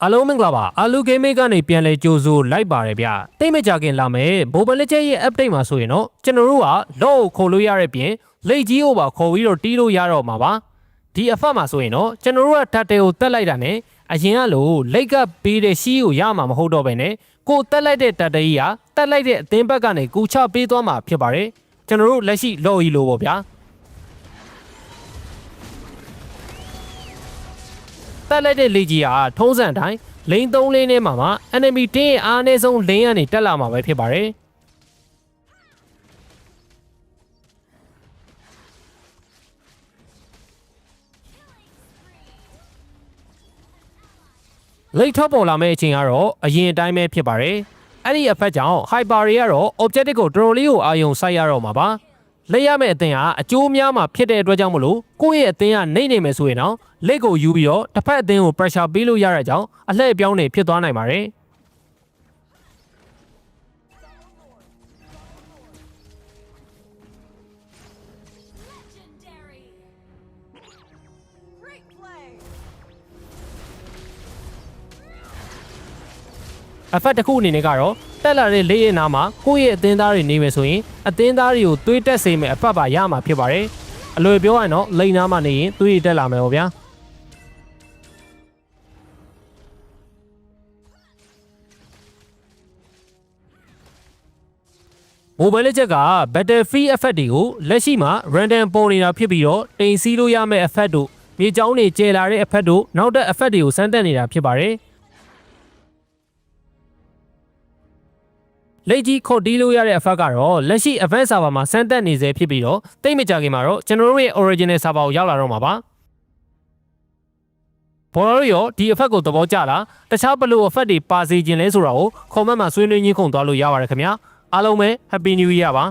အားလုံးမင်္ဂလာပါအာလူဂိမ်းမိတ်ကနေပြန်လဲကြိုးစိုးလိုက်ပါတယ်ဗျတိတ်မကြခင်လာမယ်ဘိုဘလက်ချက်ရဲ့ update မှာဆိုရင်တော့ကျွန်တော်တို့ကလော့ကိုခေါ်လို့ရတဲ့ပြင်လိတ်ကြီးကိုပါခေါ်ပြီးတော့တီးလို့ရတော့မှာပါဒီအဖက်မှာဆိုရင်တော့ကျွန်တော်တို့ကဓာတ်တဲကိုတက်လိုက်တာနဲ့အရင်ကလို့လိတ်ကပေးတဲ့ရှီးကိုရမှာမဟုတ်တော့ဘဲနဲ့ကိုတက်လိုက်တဲ့ဓာတ်တဲကြီးကတက်လိုက်တဲ့အသင်းဘက်ကနေကူချပေးသွားမှာဖြစ်ပါတယ်ကျွန်တော်တို့လက်ရှိလော့ကြီးလို့ပေါ့ဗျာတက်လိုက်တဲ့လေကြီးဟာထုံးစံတိုင်းလိန်3လင်းထဲမှာ enemy တင်းအားအနည်းဆုံးလင်းကနေတက်လာမှာပဲဖြစ်ပါတယ်လိတ်ထောက်ပေါ်လာမယ့်အချိန်ကတော့အရင်အတိုင်းပဲဖြစ်ပါတယ်အဲ့ဒီအဖက်ကြောင့် hyper တွေကတော့ objective ကိုတော်တော်လေးကိုအာရုံစိုက်ရတော့မှာပါလက်ရမယ့်အသင်းဟာအကျိုးများမှာဖြစ်တဲ့အတွက်ကြောင့်မလို့ကိုယ့်ရဲ့အသင်းကနေနေမယ်ဆိုရင်တော့လက်ကိုယူပြီးတော့တစ်ဖက်အသင်းကို pressure ပေးလို့ရတဲ့အကြောင်းအလှည့်ပြောင်းနေဖြစ်သွားနိုင်ပါတယ်အဖက်တစ်ခုအနေနဲ့ကတော့တက်လာတဲ့လေးရဲ့နာမှာကိုယ့်ရဲ့အသင်းသားတွေနေမယ်ဆိုရင်အသင်းသားတွေကိုသွေးတက်စေမယ်အဖက်ပါရမှာဖြစ်ပါတယ်အလွယ်ပြောရရင်တော့လိန်နာမှာနေရင်သွေးတက်လာမယ်ပေါ့ဗျာမိုဘိုင်းလက်ချက်က Battlefield effect တွေကိုလက်ရှိမှာ random ပေါ်နေတာဖြစ်ပြီးတော့တင်စီးလို့ရမယ့် effect တို့မြေကြောင်းတွေကျဲလာတဲ့ effect တို့နောက်တဲ့ effect တွေကိုစမ်းသပ်နေတာဖြစ်ပါတယ်လက်ကြီးခေါ်တီးလို့ရတဲ့ effect ကတော့လက်ရှိ advanced server မှာစမ်းသပ်နေစေဖြစ်ပြီးတော့တိတ်မကြခင်မှာတော့ကျွန်တော်တို့ရဲ့ original server ကိုရောက်လာတော့မှာပါဘော်ရောဒီ effect ကိုသဘောကျလားတခြားဘယ်လို effect တွေပါစေခြင်းလဲဆိုတာကို comment မှာဆွေးနွေးညှိနှိုင်းသွားလို့ရပါတယ်ခင်ဗျာအားလုံးပဲ happy new year ပါ